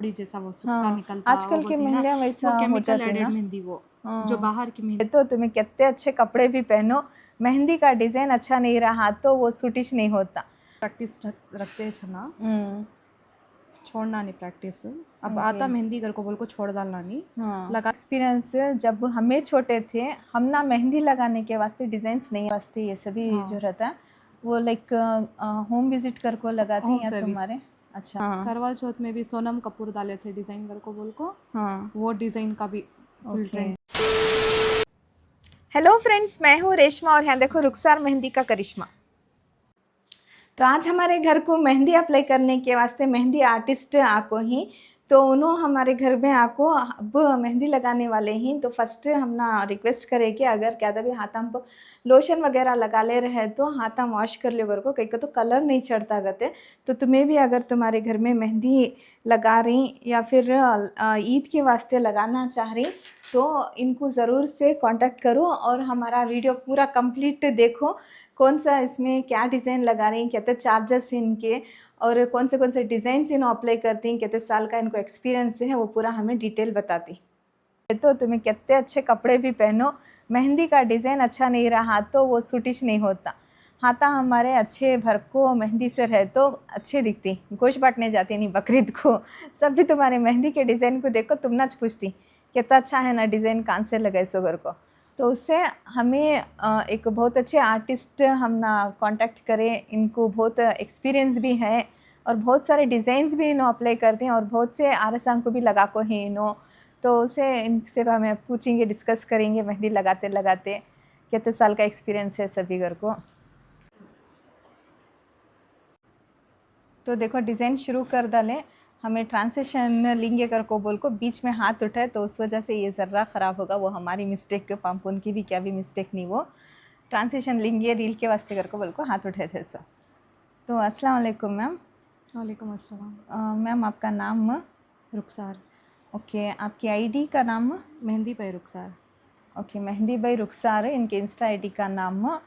थोड़ी जैसा वो सुक्का हाँ निकलता वो आजकल की बोलती है ना, मेहंदियाँ वो वैसा हो केमिकल जाती एडेड ना। मेहंदी वो जो हाँ बाहर की मेहंदी। तो तुम्हें कितने अच्छे कपड़े भी पहनो, मेहंदी का डिजाइन अच्छा नहीं रहा तो वो सूटिश नहीं होता। प्रैक्टिस रखते हैं छना, हम्म छोड़ना नहीं प्रैक्टिस। अब ओके आता मेहंदी घर को बोल को छोड़ डालना नहीं हाँ लगा। एक्सपीरियंस जब हमें छोटे थे हम ना मेहंदी लगाने के वास्ते डिजाइन्स नहीं वास्ते ये सभी जो हाँ रहता है वो लाइक होम विजिट कर को लगाती होम हैं या सर्विस। तुम्हारे। अच्छा हाँ करवा चौथ में भी सोनम कपूर डाले थे डिज़ाइन घर को बोल को, हाँ वो डिज़ाइन का भी full okay. Trend. Hello friends, मैं हूँ रेशमा और यहाँ देखो रुखसार मेहंदी का करिश्मा। तो आज हमारे घर को मेहंदी अप्लाई करने के वास्ते मेहंदी आर्टिस्ट आको ही, तो उन्होंने हमारे घर में आको अब मेहंदी लगाने वाले ही। तो फर्स्ट हम ना रिक्वेस्ट करें कि अगर क्या भी हाथ हम लोशन वगैरह लगा ले रहे हैं तो हाथ हम वॉश कर लियो घर को, कहीं का तो कलर नहीं चढ़ता गते। तो तुम्हें भी अगर तुम्हारे घर में मेहंदी लगा रही या फिर ईद के वास्ते लगाना चाह रही तो इनको ज़रूर से कांटेक्ट करो और हमारा वीडियो पूरा कंप्लीट देखो। कौन सा इसमें क्या डिज़ाइन लगा रही हैं, कितने चार्जेस इनके और कौन से डिज़ाइन इन्हों अप्लाई करती हैं, कितने साल का इनको एक्सपीरियंस है, वो पूरा हमें डिटेल बताती। तो तुम्हें कितने अच्छे कपड़े भी पहनो, मेहंदी का डिज़ाइन अच्छा नहीं रहा तो वो सूटिश नहीं होता। हाथा हमारे अच्छे भर को मेहंदी से रहे तो अच्छे दिखती, गोश्त बांटने जाती नहीं बकरीद को, सब भी तुम्हारे मेहंदी के डिज़ाइन को देखो तुम ना पूछती कितना अच्छा है ना डिज़ाइन, कान से लगाए सो घर को। तो उससे हमें एक बहुत अच्छे आर्टिस्ट हम ना कांटेक्ट करें, इनको बहुत एक्सपीरियंस भी है और बहुत सारे डिज़ाइंस भी इन्हों अप्लाई करते हैं और बहुत से आरसांग को भी लगा को ही इन्हों। तो उसे इनसे हमें पूछेंगे, डिस्कस करेंगे मेहंदी लगाते लगाते कितने साल का एक्सपीरियंस है सभी घर को। तो देखो डिज़ाइन शुरू कर डालें, हमें ट्रांसिशन लेंगे कर को बोल को बीच में हाथ उठाए तो उस वजह से ये ज़र्रा ख़राब होगा, वो हमारी मिस्टेक, पंपुन की भी क्या भी मिस्टेक नहीं, वो ट्रांसिशन लेंगे रील के वास्ते कर को बोल को हाथ उठाए थे। सो तो अस्सलाम वालेकुम मैम। वालेकुम अस्सलाम। मैम आपका नाम? रुखसार। ओके, आपकी आईडी का नाम? मेहंदी पे रुखसार। ओके, मेहंदी भाई रुखसार है इनके इंस्टा आईडी का नाम।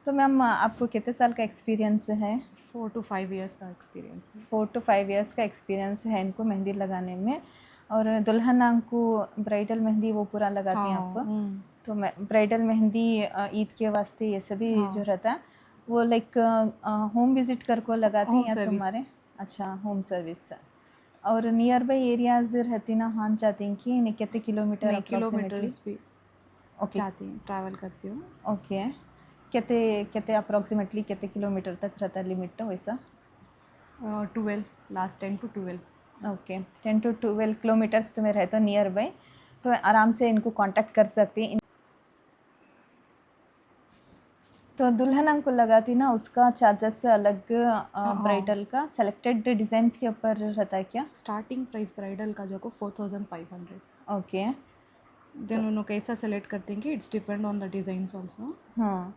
तो मैम आपको कितने साल का एक्सपीरियंस है? 4 to 5 इयर्स का एक्सपीरियंस है। 4 to 5 इयर्स का एक्सपीरियंस है इनको मेहंदी लगाने में। और दुल्हन को ब्राइडल मेहंदी वो पूरा लगाती हैं हाँ आप? तो मैं ब्राइडल मेहंदी ईद के वास्ते ये सभी जो रहता है वो लाइक होम विजिट कर को लगाती हैं होम या सर्विस। तुम्हारे? अच्छा होम सर्विस। और नियर बाई एरियाज रहती ना हाँ चाहती हैं कि कितने किलोमीटर नहीं अप्रॉक्सीमेटली? किलोमीटर्स भी ओके जाती हूँ, ट्रैवल करती हूँ। ओके, कितने कितने अप्रॉक्सीमेटली कितने किलोमीटर तक रहता है लिमिट तो वैसा? 12 last 10 to 12। Okay 10 to 12 kilometres तुम्हें रहता नियर बाई, तो आराम से इनको कांटेक्ट कर सकती हैं। तो दुल्हन को लगाती ना उसका चार्जेस से अलग, ब्राइडल का सेलेक्टेड डिज़ाइंस के ऊपर रहता है क्या? स्टार्टिंग प्राइस ब्राइडल का जो को 4500। ओके देन उन्होंने कैसा सेलेक्ट करते हैं कि it's depend on the designs also. हाँ,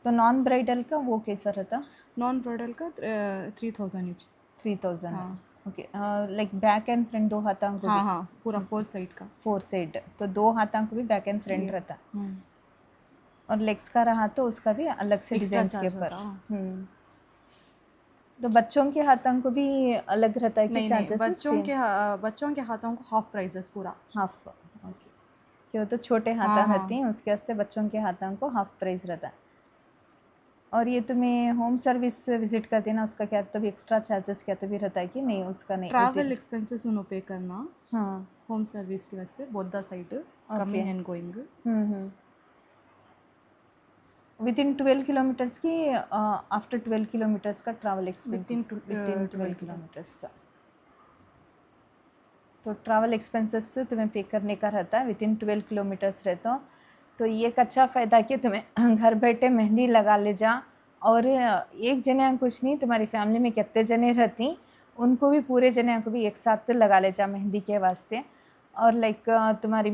तो नॉन ब्राइडल का वो कैसा रहता? नॉन ब्राइडल का 3000 ईच। 3000। हाँ okay, like back and front दो हाथों को भी? हाँ हाँ पूरा 4 साइड का। 4 साइड, तो दो हाथों को भी बैक एंड फ्रंट रहता, और लेग्स का रहा तो उसका भी अलग से एक्स्ट्रा डिज़ाइंस के चार्ज ऊपर। होता। हाँ। तो बच्चों के हाथों को भी अलग रहता है कि नहीं नहीं चार्जेस सेम? बच्चों के हाथों को हाफ प्राइजेस पूरा। हाफ, ओके, क्यों तो छोटे हाँ हाथा हाँ रहती हैं उसके वास्ते बच्चों के हाथों को हाफ प्राइस रहता है। और ये तुम्हें होम सर्विस विजिट करती है ना उसका क्या तो भी एक्स्ट्रा चार्जेस क्या तो भी रहता है कि नहीं? उसका नहीं ट्रैवल एक्सपेंसेस उन्होंने पे करना हाँ होम सर्विस के वास्ते both the side coming and going. With in 12 kilometres की आफ्टर 12 किलोमीटर्स का travel expense with in with in 12 12 kilometres का, तो ट्रैवल एक्सपेंसेस तुम्हें पे करने का रहता है विद इन 12 किलोमीटर्स रहता। तो ये एक अच्छा फ़ायदा कि तुम्हें घर बैठे मेहंदी लगा ले जा, और एक जने कुछ नहीं, तुम्हारी फैमिली में कितने जने रहती उनको भी पूरे जने को भी एक साथ लगा ले जा मेहंदी के वास्ते। और लाइक तुम्हारी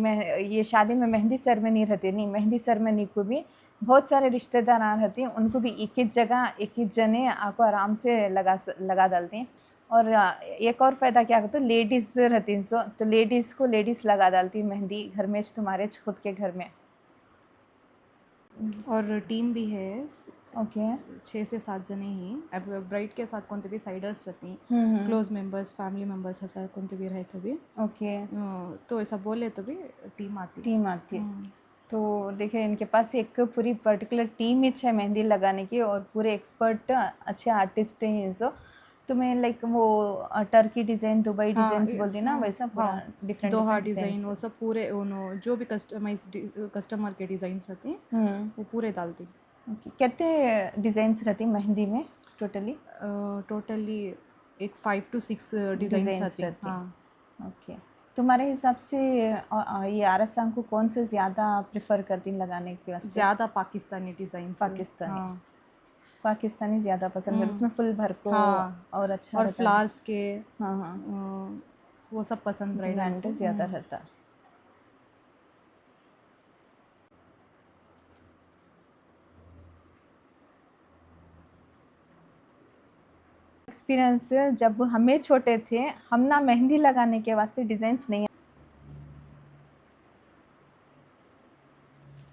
ये शादी में मेहंदी सेरेमनी रहती नहीं, मेहंदी सेरेमनी को भी बहुत सारे रिश्तेदार आ रहती हैं उनको भी एक ही जगह एक ही जने आपको आराम से लगा डालते हैं। और एक और फ़ायदा क्या होता है, लेडीज़ रहती हैं सो तो लेडीज़ को लेडीज़ लगा डालती मेहंदी घर में तुम्हारे खुद के घर में। और टीम भी है ओके 6 से 7 जने ही अब ब्राइड के साथ कोणते भी साइडर्स रहती हम्म क्लोज मेंबर्स फैमिली मेंबर्स ऐसा कोणते भी रहे तो भी ओके तो ऐसा बोले तो भी टीम आती टीम आती है। तो देखिए इनके पास एक पूरी पर्टिकुलर टीम ही है मेहंदी लगाने की और पूरे एक्सपर्ट अच्छे आर्टिस्ट हैं सो तो मैं लाइक वो टर्की डिज़ाइन दुबई डिज़ाइंस बोलती ना वैसा पूरा डिफरेंट दोहा डिफरेंट डिज़ाइन वो सब पूरे उन्हों जो भी कस्टमाइज कस्टमर के डिज़ाइंस रहते हैं वो पूरे डालती ओके कितने डिज़ाइंस रहती मेहंदी में टोटली टोटली एक 5 to 6 डिज़ाइंस रहती हाँ ओके तुम्हारे हिसाब से ये आरसांग को कौन से ज़्यादा प्रेफर करती लगाने के वास्ते ज़्यादा पाकिस्तानी डिज़ाइंस पाकिस्तानी हाँ पाकिस्तानी ज़्यादा पसंद है उसमें फुल भर को हाँ और अच्छा और रहता है। फ्लावर्स के हाँ हाँ वो सब पसंद ब्राइडल ब्रांड ज़्यादा रहता। एक्सपीरियंस जब हमें छोटे थे हम ना मेहंदी लगाने के वास्ते डिज़ाइंस नहीं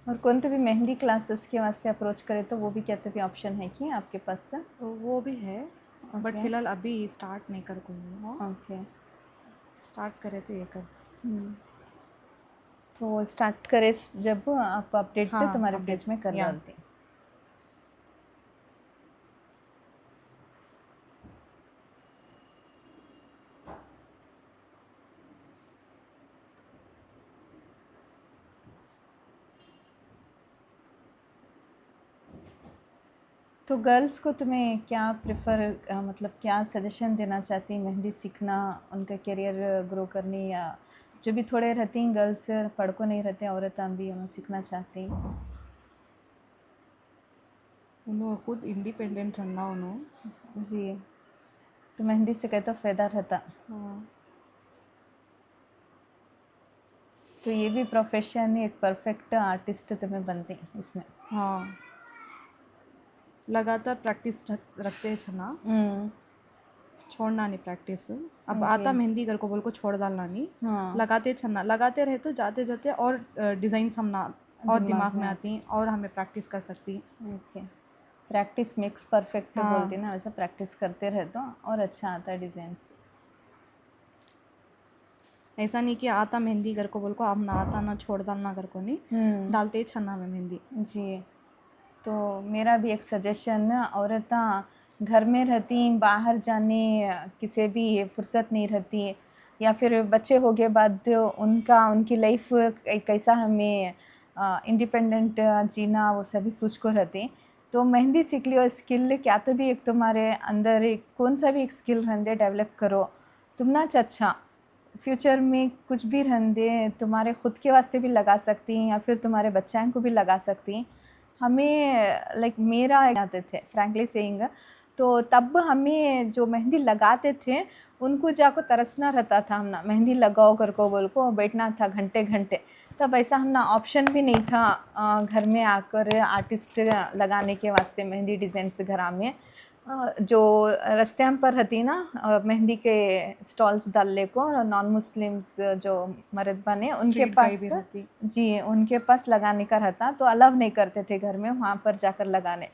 और कौन तो भी मेहंदी क्लासेस के वास्ते अप्रोच करे तो वो भी कहते भी ऑप्शन है कि आपके पास वो भी है बट Okay. फिलहाल अभी स्टार्ट नहीं कर कोई हूँ ओके स्टार्ट करे तो ये कर तो स्टार्ट करे जब आप अपडेट हाँ, तुम्हारे update, पेज में कर yeah. डालते तो गर्ल्स को तुम्हें क्या प्रेफर मतलब क्या सजेशन देना चाहती मेहंदी सीखना उनका करियर ग्रो करने या जो भी थोड़े रहती हैं गर्ल्स पढ़ को नहीं रहते औरतें भी उन्हें सीखना चाहती उन्होंने खुद इंडिपेंडेंट रहना उन्होंने जी तो मेहंदी से कहते फ़ायदा रहता हाँ तो ये भी प्रोफेशन एक परफेक्ट आर्टिस्ट तुम्हें बनते इसमें हाँ लगातार प्रैक्टिस रखते हैं छना छोड़ना नहीं प्रैक्टिस अब आता मेहंदी घर को बोल को छोड़ डालना नहीं हाँ लगाते छना लगाते रहे तो जाते जाते और डिज़ाइंस हम ना और दिमाग में आती और हमें प्रैक्टिस कर सकती ओके प्रैक्टिस मेक्स परफेक्ट हाँ। बोलते ना वैसा प्रैक्टिस करते रहे तो और अच्छा आता है डिज़ाइंस ऐसा नहीं कि आता मेहंदी घर को बोल को अब ना आता ना छोड़ डालना घर को नहीं डालते ही छन्ना में मेहंदी जी तो मेरा भी एक सजेशन औरतें घर में रहती बाहर जाने किसी भी फुर्सत नहीं रहती या फिर बच्चे हो गए बाद उनकी लाइफ कैसा हमें इंडिपेंडेंट जीना वो सभी सोच को रहती तो मेहंदी सीख लियो स्किल क्या तो भी एक तुम्हारे अंदर एक कौन सा भी एक स्किल रहते डेवलप करो तुम ना अच्छा फ्यूचर में कुछ भी रहते तुम्हारे खुद के वास्ते भी लगा सकती या फिर तुम्हारे बच्चों को भी लगा सकती हमें लाइक मेरा आते थे फ्रैंकली सेइंग तो तब हमें जो मेहंदी लगाते थे उनको जाको तरसना रहता था हम ना मेहंदी लगाओ कर को बोल को बैठना था घंटे घंटे तब ऐसा हम ना ऑप्शन भी नहीं था घर में आकर आर्टिस्ट लगाने के वास्ते मेहंदी डिज़ाइंस घर में जो रास्ते पर रहती ना मेहंदी के स्टॉल्स डालने को नॉन मुस्लिम्स जो मर्द बने उनके पास जी उनके पास लगाने का रहता तो अलाउ नहीं करते थे घर में वहाँ पर जाकर लगाने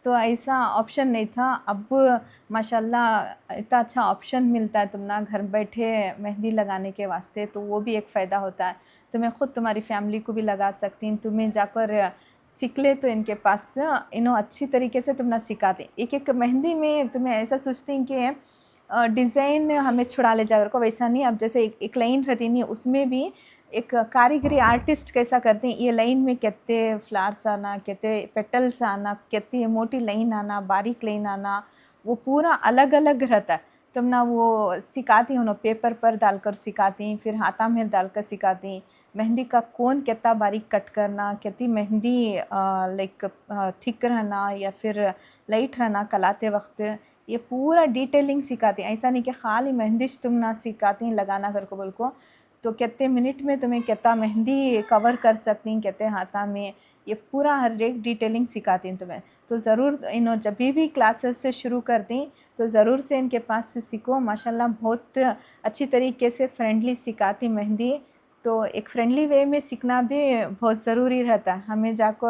तो ऐसा ऑप्शन नहीं था अब माशाल्लाह इतना अच्छा ऑप्शन मिलता है तुम ना घर बैठे मेहंदी लगाने के वास्ते तो वो भी एक फ़ायदा होता है तुम्हें ख़ुद तुम्हारी फैमिली को भी लगा सकती तुम्हें जाकर सीख ले तो इनके पास इन्हों अच्छी तरीके से तुम ना सिखाते एक एक मेहंदी में तुम्हें ऐसा सोचती हैं कि डिज़ाइन हमें छुड़ा ले जाकर को वैसा नहीं अब जैसे एक लाइन रहती नहीं उसमें भी एक कारीगरी आर्टिस्ट कैसा करते हैं ये लाइन में कितने फ्लावर्स आना कितने पेटल्स आना कितनी मोटी लाइन आना बारीक लाइन आना वो पूरा अलग अलग रहता है तुम ना वो सिखाती हो ना पेपर पर डालकर सिखाती फिर हाथा में डालकर सिखाती मेहंदी का कौन कितना बारीक कट करना कितनी मेहंदी लाइक थिक रहना या फिर लाइट रहना कलाते वक्त ये पूरा डिटेलिंग सिखाती ऐसा नहीं कि खाली मेहंदी तुम ना सिखाती लगाना कर को बोल को तो कितने मिनट में तुम्हें कितना मेहंदी कवर कर सकती कितने हाथा में ये पूरा हर एक डिटेलिंग सिखाती हैं तुम्हें तो ज़रूर इन्हों जब भी क्लासेस से शुरू कर दी तो ज़रूर से इनके पास से सीखो माशाल्लाह बहुत अच्छी तरीके से फ्रेंडली सिखाती मेहंदी तो एक फ्रेंडली वे में सीखना भी बहुत ज़रूरी रहता है हमें जाको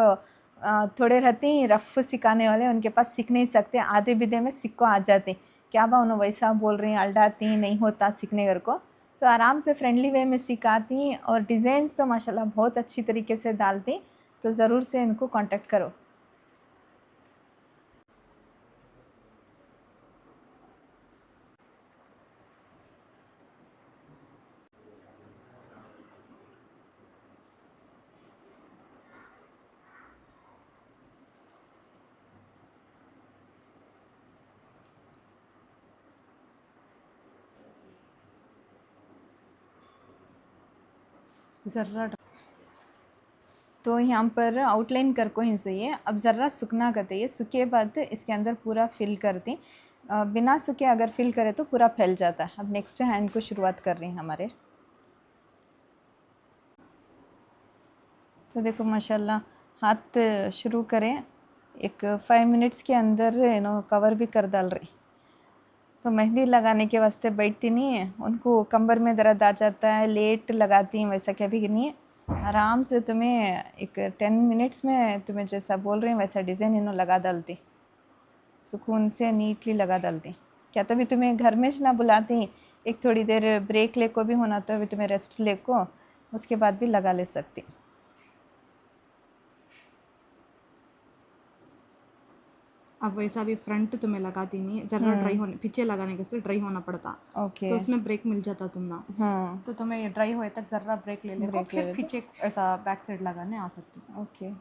थोड़े रहते हैं रफ सिखाने वाले, उनके पास सीख नहीं सकते, आधे विधे में सीख को आ जाते, क्या बा उन्होंने वैसा बोल रही हैं, अल्डाती नहीं होता सीखने घर को, तो आराम से फ्रेंडली वे में सिखाती। और डिज़ाइंस तो माशाल्लाह बहुत अच्छी तरीके से डालती, तो ज़रूर से इनको कांटेक्ट करो। ज़र्रा तो यहाँ पर आउटलाइन कर को ही चाहिए। अब ज़रा सूखना करते ये सूखे बाद इसके अंदर पूरा फिल कर दी, बिना सूखे अगर फिल करे तो पूरा फैल जाता है। अब नेक्स्ट हैंड को शुरुआत कर रही हैं हमारे। तो देखो माशाल्लाह हाथ शुरू करें, एक 5 मिनट्स के अंदर कवर भी कर डाल रही। तो मेहंदी लगाने के वास्ते बैठती नहीं है, उनको कंबर में दर्द आ जाता है, लेट लगाती हैं, वैसा क्या भी नहीं है। आराम से तुम्हें एक 10 मिनट्स में तुम्हें जैसा बोल रही हैं वैसा डिज़ाइन लगा डालती, सुकून से नीटली लगा डालती। क्या तो भी तुम्हें घर में ना बुलाती, एक थोड़ी देर ब्रेक ले को भी होना तो अभी तुम्हें रेस्ट ले को उसके बाद भी लगा ले सकती। अब वैसा भी फ्रंट तुम्हें लगाती नहीं है, ज़रा ड्राई होने, पीछे लगाने के ड्राई होना पड़ता, ओके तो उसमें ब्रेक मिल जाता तुम ना। हाँ तो तुम्हें ये ड्राई होए तक ज़रा ब्रेक ले लेको, फिर पीछे ऐसा बैक साइड लगाने आ सकती। ओके।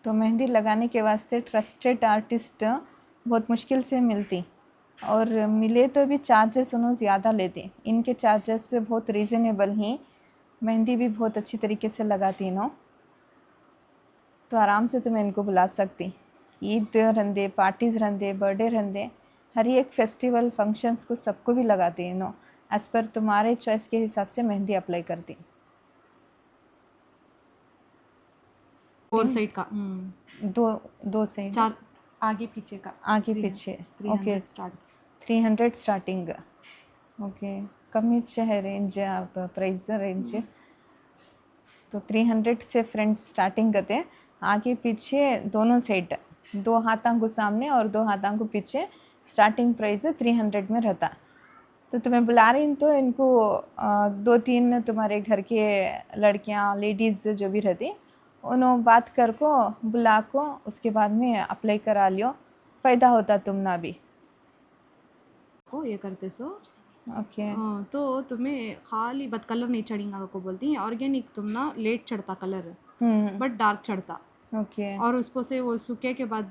तो मेहंदी लगाने के वास्ते ट्रस्टेड आर्टिस्ट बहुत मुश्किल से मिलती, और मिले तो भी चार्जेस उन्होंने ज़्यादा लेते। इनके चार्जेस बहुत रीज़नेबल ही, मेहंदी भी बहुत अच्छी तरीके से लगाती नो, तो आराम से तुम्हें इनको बुला सकती। ईद रंदे, पार्टीज़ रंदे, बर्थडे रंदे, हर एक फेस्टिवल फंक्शंस को सबको भी लगाती है नो, एज़ पर तुम्हारे चॉइस के हिसाब से मेहंदी अप्लाई करती। और साइड का दो साइड, 4 आगे पीछे का, आगे पीछे। 300 ओके स्टार्ट। 300 स्टार्टिंग। ओके कम है रेंज, आप प्राइस रेंज। तो 300 से फ्रेंड्स स्टार्टिंग करते हैं, आगे पीछे दोनों साइड, 2 हाथों को सामने और 2 हाथों को पीछे, स्टार्टिंग प्राइस 300 में रहता। तो तुम्हें बुला रही हूँ तो इनको 2-3 तुम्हारे घर के लड़कियाँ लेडीज़ जो भी रहती उन्होंने बात कर को बुला को उसके बाद में अप्लाई करा लियो, फ़ायदा होता तुम ना भी। को ये करते सो ओके तो तुम्हें खाली बद कलर नहीं चढ़ेगा को बोलती हैं, ऑर्गेनिक तुम ना लेट चढ़ता कलर, बट डार्क चढ़ता। ओके। और उसको से वो सूखे के बाद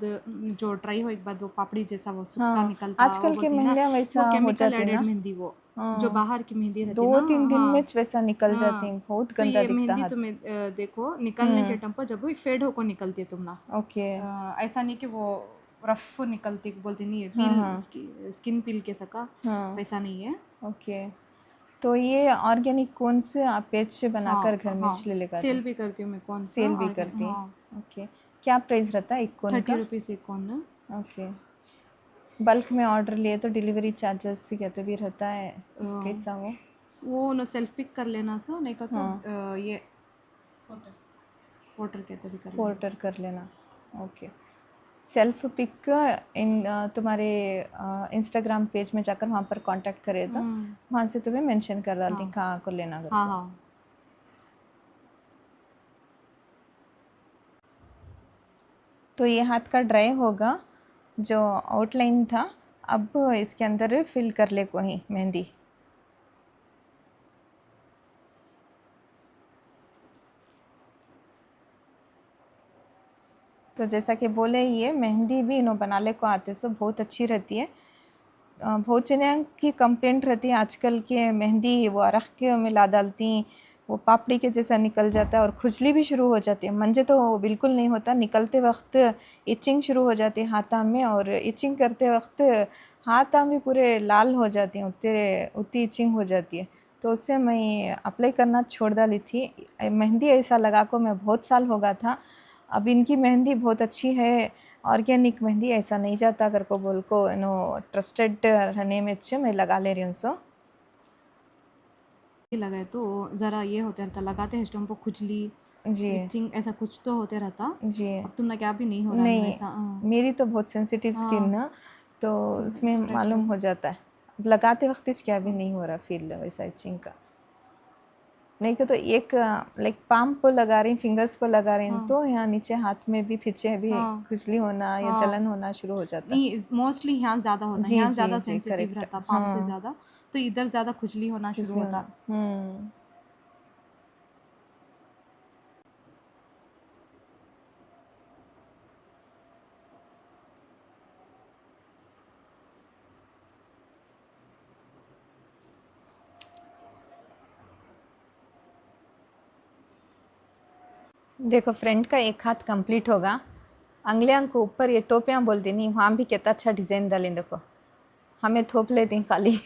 जो ड्राई हो एक बाद वो पापड़ी जैसा वो सूखा हाँ, निकलता, आजकल वो की बोलती है ना, मेहंदियाँ वैसा वो हो केमिकल जाती एडेड ना। मेहंदी, वो हाँ, जो बाहर की मेहंदी रहती है 2-3 दिन ना। में वैसा निकल जाती हाँ, हैं, बहुत तो गंदा ये दिखता मेहंदी हाथ। तुम्हें देखो निकलने के टाइम पर जब वो फेड होकर निकलती है तुम ना, ओके ऐसा नहीं कि वो रफ निकलती, बोलती नहीं है हाँ पील, हाँ स्किन पील के सका, हाँ वैसा नहीं है। ओके। तो ये ऑर्गेनिक कौन से आप पेज से बनाकर घर हाँ में हाँ, इसलिए लगाते सेल हैं? भी करती हूँ मैं, कौन सा सेल भी ऑर्गेनिक, करती हैं। हाँ। ओके क्या प्राइस रहता है एक कोन 30 का? रुपीज़ एक कौन ना। ओके बल्क में ऑर्डर लिए तो डिलीवरी चार्जेस क्या तो भी रहता है, कैसा वो न सेल्फ पिक कर लेना सो, नहीं का तो हाँ ये पोर्टर कहते भी कर लेना। पोर्टर कर लेना। ओके सेल्फ पिक इन तुम्हारे इंस्टाग्राम पेज में जाकर वहाँ पर कांटेक्ट करे तो वहाँ से तुम्हें मेंशन कर डालती हाँ कहाँ को लेना हाँ करके। हाँ। तो ये हाथ का ड्राई होगा जो आउटलाइन था, अब इसके अंदर फिल कर ले को ही मेहंदी। तो जैसा कि बोले ये मेहंदी भी इन्हों बनाने को आते सो बहुत अच्छी रहती है। बहुत जने की कंप्लेंट रहती है आजकल के मेहंदी वो अरख के मिला डालती, वो पापड़ी के जैसा निकल जाता है और खुजली भी शुरू हो जाती है। मंजे तो वो बिल्कुल नहीं होता, निकलते वक्त इचिंग शुरू हो जाती है हाथां में, और इचिंग करते वक्त हाथां भी पूरे लाल हो जाती हैं, उतनी इचिंग हो जाती है। तो उससे मैं अप्लाई करना छोड़ डाली थी। मेहंदी ऐसा लगा को मैं बहुत साल हो गया था। अब इनकी मेहंदी बहुत अच्छी है, ऑर्गेनिक मेहंदी ऐसा नहीं जाता कर को बोल को नो ट्रस्टेड रहने में मैं लगा ले रही हूँ सो लगाए तो ज़रा ये होते रहता, लगाते हैं स्टोन को खुजली जी इचिंग ऐसा कुछ तो होते रहता। जी अब तुमने क्या भी नहीं हो रहा है नहीं वैसा। मेरी तो बहुत सेंसिटिव हाँ। स्किन ना तो उसमें स्प्रेड मालूम कर। हो जाता है। अब लगाते वक्त क्या भी नहीं हो रहा फील वैसा इचिंग का। नहीं तो एक लाइक पाम को लगा रही फिंगर्स को लगा रही हाँ। तो यहाँ नीचे हाथ में भी पीछे भी हाँ। खुजली होना या हाँ। जलन होना शुरू हो जाता है। नहीं मोस्टली यहाँ ज़्यादा होता है, जी यहाँ जी ज़्यादा जी सेंसिटिव करेक्ट रहता पाम से हाँ ज़्यादा, तो इधर ज़्यादा खुजली होना शुरू खुजली होता। होना। देखो फ्रंट का एक हाथ कंप्लीट होगा। अंगलियां को ऊपर ये टोपियां बोल दी नहीं वहाँ भी कितना अच्छा डिज़ाइन डालें। देखो हमें थोप लेती हैं खाली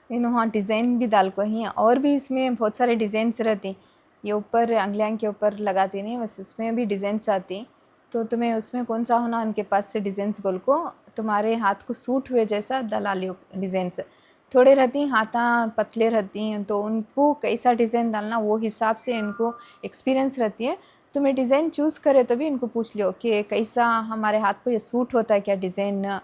इन वहाँ डिज़ाइन भी डाल को ही और भी इसमें बहुत सारे डिज़ाइंस रहती। ये ऊपर अंगलियां के ऊपर लगाती नहीं बस इसमें भी डिज़ाइंस आती। तो तुम्हें उसमें कौन सा होना उनके पास से डिज़ाइंस बोल को तुम्हारे हाथ को सूट हुए जैसा डला लियो डिज़ाइंस। थोड़े रहती हाथा पतले रहती हैं तो उनको कैसा डिज़ाइन डालना वो हिसाब से इनको एक्सपीरियंस रहती है। तुम्हें डिज़ाइन चूज़ करे तो भी इनको पूछ लियो कि कैसा हमारे हाथ को ये सूट होता है क्या डिज़ाइन।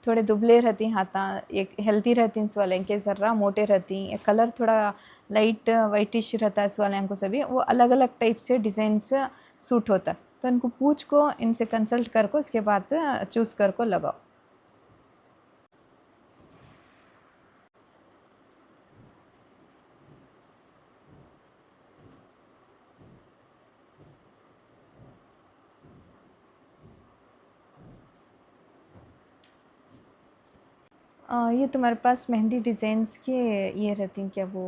थोड़े दुबले रहती हाथा एक हेल्दी रहती इस वाले के ज़र्रा मोटे रहती कलर थोड़ा लाइट वाइटिश रहता है इस वाले को सभी वो अलग अलग टाइप से डिज़ाइंस सूट होता है। तो इनको पूछ को इनसे कंसल्ट कर को इसके बाद चूज़ कर को लगाओ। ये तुम्हारे पास मेहंदी डिज़ाइंस के ये रहती हैं क्या वो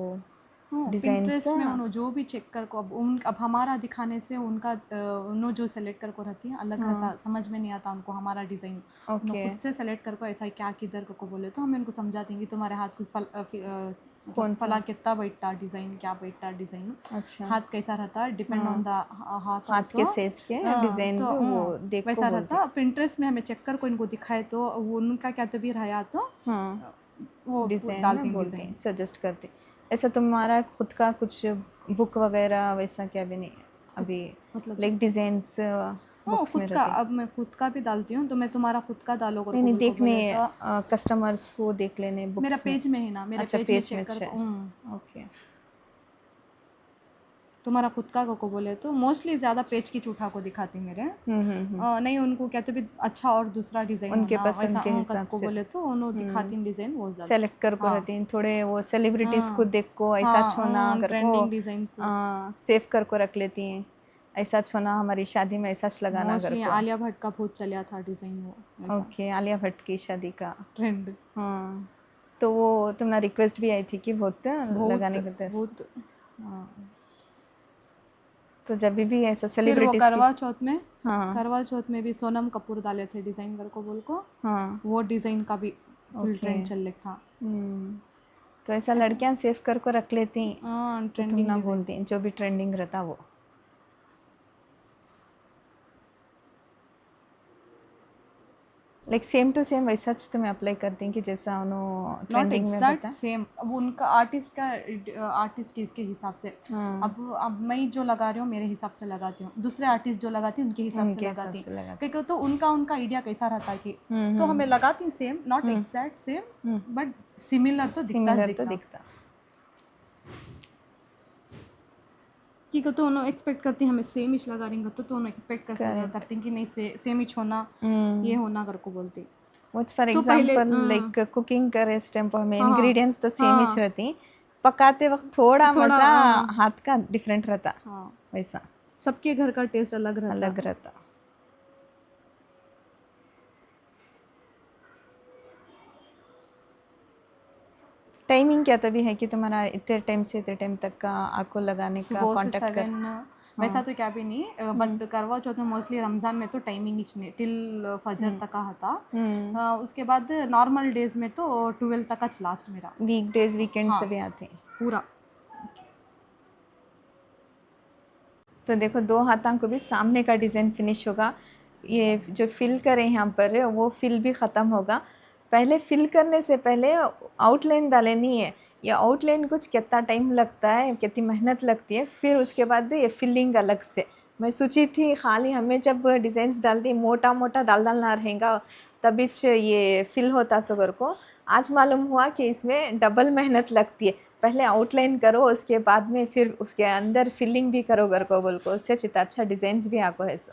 डिज़ाइंस पिंटरेस्ट में उन्होंने जो भी चेक कर को अब हमारा दिखाने से उनका उन्होंने जो सेलेक्ट कर को रहती है अलग रहता, समझ में नहीं आता उनको हमारा डिज़ाइन। उन्होंने खुद से सेलेक्ट कर को ऐसा क्या किधर को बोले तो हम इनको समझाते हैं कि तुम्हारे हाथ को मतलब फला कितना बैठता डिज़ाइन क्या बैठता डिज़ाइन। अच्छा हाथ कैसा रहता डिपेंड ऑन द हाथ के सेज के डिज़ाइन तो भी वो देख को वैसा बोलते रहता। पिंटरेस्ट में हमें चेक कर को इनको दिखाए तो वो उनका क्या तो भी रहा तो हाँ वो डिज़ाइन डालती ना हूँ बोलते डिज़ाइन। हैं सजेस्ट करते। ऐसा तुम्हारा खुद का कुछ बुक वगैरह वैसा क्या भी नहीं अभी मतलब लाइक डिज़ाइंस बुक्स में खुद का रहते? अब मैं खुद का भी डालती हूँ तो मैं तुम्हारा खुद का डालो नहीं को नहीं बोल को देखने बोले तो कस्टमर्स को देख लेने मेरा बुक्स में। पेज में है ना, मेरे अच्छा पेज में पेज में चेक कर अच्छा ओके तुम्हारा खुद का को बोले तो मोस्टली ज़्यादा पेज की चूठा को दिखाती मेरे। नहीं उनको कहते भी अच्छा और दूसरा डिज़ाइन उनके होना पसंद ऐसा के हिसाब को से बोले तो उन्होंने दिखाती डिज़ाइन वो ज़्यादा सेलेक्ट कर को रहती हैं थोड़े वो सेलिब्रिटीज़ को देख को ऐसा छोना कर को ट्रेंडिंग डिज़ाइन सेव कर को रख लेती हैं। ऐसा छोना हमारी शादी में ऐसा लगाना कर मोस्टली को। आलिया भट्ट का बहुत चला था डिज़ाइन वो ओके आलिया भट्ट की शादी का ट्रेंड हाँ तो वो तुम्हारा रिक्वेस्ट भी आई थी कि बहुत लगाने का बहुत। तो जब भी ऐसा फिर वो सेलिब्रिटीज़ की हाँ करवा चौथ में भी सोनम कपूर डाले थे डिज़ाइन कर को बोल को हाँ वो डिज़ाइन का भी फुल ओके ट्रेंड चल था। तो ऐसा लड़कियां सेव कर को रख लेती तो तुम ना ट्रेंडिंग बोलती जो भी ट्रेंडिंग रहता वो। लाइक सेम टू सेम वैसा तुम्हें अप्लाई करती हैं कि जैसा उन्होंने नॉट ट्रेंडिंग में एग्जैक्ट बताया। सेम। अब उनका आर्टिस्ट की इसके हिसाब से अब मैं जो लगा रही हूँ मेरे हिसाब से लगाती हूँ, दूसरे आर्टिस्ट जो लगाती हैं उनके हिसाब से लगाती हैं क्योंकि तो उनका आइडिया कैसा रहता है कि तो हमें लगाती same not exact same but similar तो दिखता कि तो उन्होंने एक्सपेक्ट करती हैं हमें सेम इच लगा रही तो उन्होंने एक्सपेक्ट करती हैं कि नहीं सेम इच होना ये होना कर को बोलती। फॉर एग्जांपल लाइक कुकिंग करे इस टाइम पर हमें इंग्रेडिएंट्स तो सेम ही रहती पकाते वक्त थोड़ा मज़ा हाथ का डिफरेंट रहता वैसा सबके घर का टेस्ट अलग रहता। टाइमिंग क्या तभी है कि तुम्हारा इतने टाइम से इतने टाइम तक का आपको लगाने का कांटेक्ट कर वैसा तो क्या भी नहीं बट करवा चौथ में मोस्टली रमज़ान में तो टाइमिंग ही नहीं टिल फजर तक का था। उसके बाद नॉर्मल डेज में तो 12 तक का लास्ट मेरा वीक डेज वीकेंड से भी आते हैं पूरा। तो देखो दो हाथों को भी सामने का डिज़ाइन फिनिश होगा ये जो फिल करें यहाँ पर वो फिल भी ख़त्म होगा। पहले फिल करने से पहले आउटलाइन डालनी है। ये आउटलाइन कुछ कितना टाइम लगता है, कितनी मेहनत लगती है, फिर उसके बाद ये फिलिंग अलग से। मैं सोची थी खाली हमें जब डिज़ाइंस डाल दी मोटा मोटा डालना रहेगा तभी ये फिल होता सुगर को। आज मालूम हुआ कि इसमें डबल मेहनत लगती है। पहले आउटलाइन करो उसके बाद में फिर उसके अंदर फिलिंग भी करो घर को बोल को, उससे चिता अच्छा डिज़ाइंस भी आको है सो।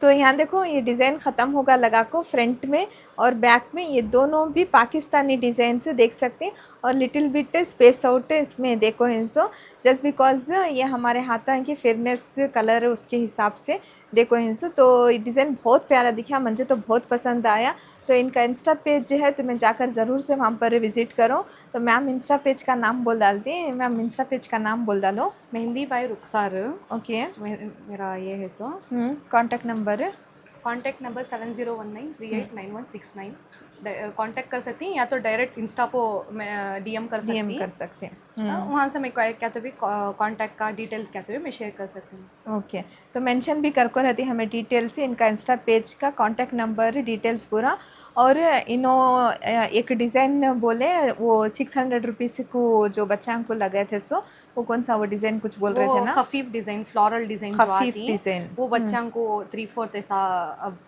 तो यहाँ देखो ये डिज़ाइन ख़त्म होगा लगा को फ्रंट में और बैक में, ये दोनों भी पाकिस्तानी डिज़ाइन से देख सकते हैं। और लिटिल बिट स्पेस आउट इसमें देखो इनसो, जस्ट बिकॉज ये हमारे हाथों की फेयरनेस कलर उसके हिसाब से देखो इनसो। तो ये डिज़ाइन बहुत प्यारा दिखा, मुझे तो बहुत पसंद आया। तो इनका इंस्टा पेज जो है तुम्हें जाकर ज़रूर से वहाँ पर विज़िट करो। तो मैम इंस्टा पेज का नाम बोल डालती हैं, मैम इंस्टा पेज का नाम बोल डालो। मेहंदी बाय रुखसार। ओके, मेरा ये है so. Contact number contact number 7019389169। Contact कर सकती हैं या तो डायरेक्ट इंस्टा को डीएम कर सकती डीएम हैं। कर सकते हैं। वहाँ से मैं क्या तो भी कांटेक्ट का डिटेल्स क्या तो भी मैं शेयर कर सकती हूँ। ओके, तो मेंशन भी करको रहती हमें डिटेल से इनका इंस्टा पेज का कॉन्टैक्ट नंबर डिटेल्स पूरा। और एक डिज़ाइन बोले वो 600 रुपीज़ को जो बच्चा को लगे थे सो वो कौन सा वो डिज़ाइन कुछ बोल रहे थे ना, खफीफ डिज़ाइन फ्लोरल डिज़ाइन जो खफीफ आती डिज़ाइन है वो बच्चा को 3/4 ऐसा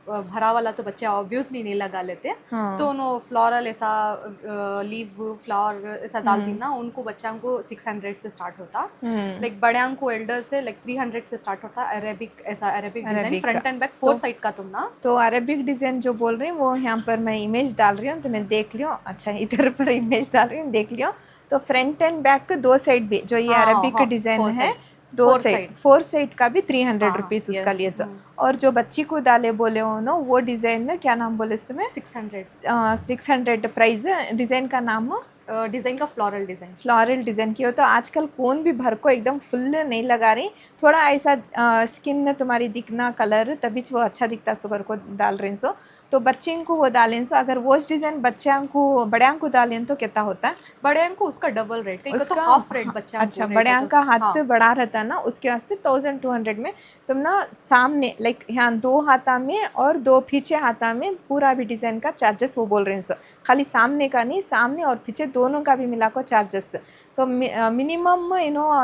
भरा वाला तो बच्चे ऑब्वियसली नहीं लगा लेते। हाँ। तो उन्होंने फ्लोरल ऐसा लीव फ्लावर ऐसा डालती ना, उनको बच्चा को 600 से स्टार्ट होता। लाइक बड़े को एल्डर से लाइक 300 से स्टार्ट होता। अरेबिक ऐसा Arabic design front end back 4 side का तुम ना। तो अरेबिक डिज़ाइन जो बोल रही हूँ वो यहाँ पर मैं इमेज डाल रही हूँ, तो मैं देख लियो। अच्छा इधर पर इमेज डाल रही हूँ, देख लियो। तो फ्रंट एंड बैक दो साइड भी जो ये अरेबिक डिज़ाइन है, दो साइड 4 साइड का भी 300 रुपीज़ उसका लिए सो। और जो बच्ची को डाले बोले हो ना वो डिज़ाइन क्या नाम बोले तुम्हें? 600 प्राइस। डिज़ाइन का नाम डिज़ाइन का फ्लोरल डिज़ाइन की हो। तो आजकल कौन भी भर को एकदम फुल नहीं लगा रही, थोड़ा ऐसा स्किन तुम्हारी दिखना कलर तभी वो अच्छा दिखता सो घर को डाल रही सो। तो बच्चे को वो डालें सो, अगर वो डिज़ाइन बच्चा को बड़े को डालें तो कितना होता है? बड़े को उसका डबल रेट, उसका तो हाफ रेट बच्चा। अच्छा बड़े का हाथ बड़ा रहता है ना, उसके वास्ते 1200 में तुम ना सामने लाइक यहाँ 2 हाथा में और 2 पीछे हाथा में पूरा भी डिज़ाइन का चार्जेस वो बोल रहे हैं सो। खाली सामने का नहीं, सामने और पीछे दोनों का भी मिला को चार्जेस। तो मिनिमम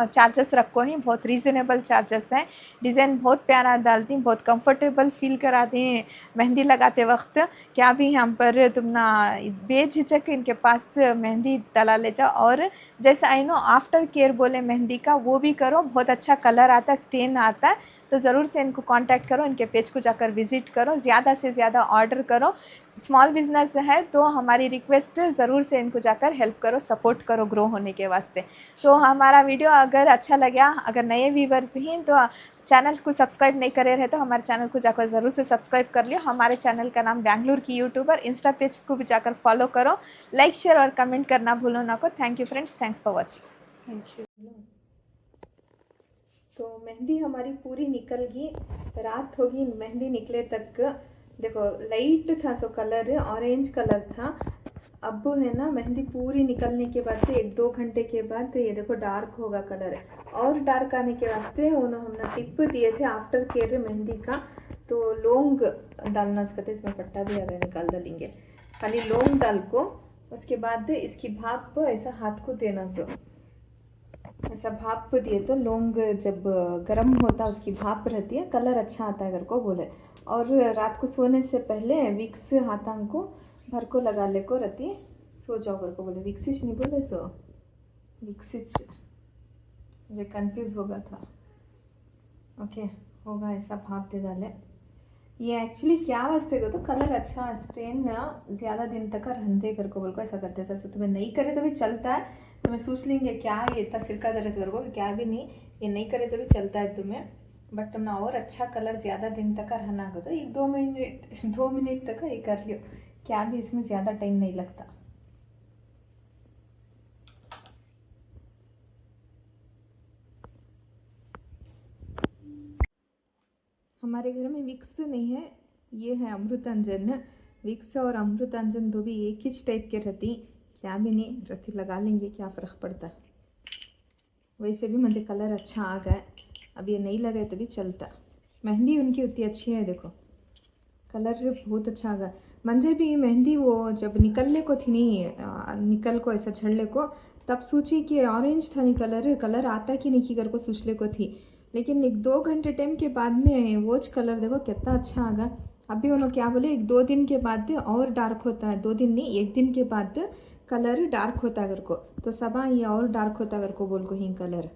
चार्जेस रखो ही, बहुत रीज़नेबल चार्जेस हैं। डिज़ाइन बहुत प्यारा डालती हैं, बहुत कंफर्टेबल फील कराती हैं मेहंदी लगाते वक्त। क्या भी यहाँ पर तुम ना बेझिझक इनके पास मेहंदी डला ले जाओ। और जैसे आई नो आफ्टर केयर बोले मेहंदी का वो भी करो, बहुत अच्छा कलर आता है, स्टेन आता है। तो ज़रूर से इनको कांटेक्ट करो, इनके पेज को जाकर विज़िट करो, ज़्यादा से ज़्यादा ऑर्डर करो। स्मॉल बिजनेस है तो हमारी रिक्वेस्ट ज़रूर से इनको जाकर हेल्प करो, सपोर्ट करो ग्रो होने के वास्ते। तो हमारा वीडियो अगर अच्छा लगा, अगर नए व्यूवर्स हैं तो चैनल को सब्सक्राइब नहीं करे रहे तो हमारे चैनल को जाकर ज़रूर से सब्सक्राइब कर लियो। हमारे चैनल का नाम बेंगलुरु की यूट्यूबर। इंस्टा पेज को भी जाकर फॉलो करो, लाइक शेयर और कमेंट करना भूलो ना को। Thank you friends, thanks for watching. Thank you. तो मेहंदी हमारी पूरी निकल गई, रात होगी मेहंदी निकले तक। देखो लाइट था सो कलर, ऑरेंज कलर था। अब है ना मेहंदी पूरी निकलने के बाद 1-2 घंटे के बाद ये देखो डार्क होगा कलर। और डार्क आने के वास्ते उन्होंने हमने टिप दिए थे आफ्टर केयर मेहंदी का। तो लौंग डालना सकते, इसमें पट्टा भी अगर निकाल डालेंगे, खाली लौंग डाल को उसके बाद इसकी भाप ऐसा हाथ को देना सो। ऐसा भाप दिए तो लौंग जब गर्म होता है उसकी भाप रहती है, कलर अच्छा आता है घर को बोले। और रात को सोने से पहले विक्स हाथां को भर को लगा ले को रहती है, सो जाओ घर को बोले। विक्सिच नहीं बोले सो, विक्सिच, मुझे कंफ्यूज होगा था। ओके होगा, ऐसा भाप दे डाले। ये एक्चुअली क्या वास्ते को तो कलर अच्छा स्टेन ज़्यादा दिन तक रहते घर को बोल को ऐसा करते। ऐसा तुम्हें नहीं करे तो भी चलता है, तुम्हें सोच लेंगे क्या ये इतना सिर का दर्द करो, क्या भी नहीं, ये नहीं करे तो भी चलता है तुम्हें। बट तुमने और अच्छा कलर ज़्यादा दिन तक रहना हो तो 2 मिनट तक ये कर लियो, क्या भी इसमें ज़्यादा टाइम नहीं लगता। हमारे घर में विक्स नहीं है, ये है अमृतांजन। विक्स और अमृतांजन दो भी एक ही टाइप के रहती, क्या भी नहीं रति लगा लेंगे, क्या फ़र्क पड़ता है। वैसे भी मुझे कलर अच्छा आ गया, अब ये नहीं लगे तो भी चलता। मेहंदी उनकी उतनी अच्छी है, देखो कलर बहुत अच्छा आ गया। मंजे भी मेहंदी वो जब निकलने को थी नहीं निकल को ऐसा झड़ने को, तब सोची कि ऑरेंज था नहीं कलर आता कि नहीं कर को सोचने को थी, लेकिन 1-2 घंटे टाइम के बाद में वो कलर देखो कितना अच्छा आ गया। अभी उन्होंने क्या बोले 1-2 दिन के बाद और डार्क होता है, 2 दिन नहीं 1 दिन के बाद कलर डार्क होता अगर को, तो सबा ये और डार्क होता अगर को बोल को ही कलर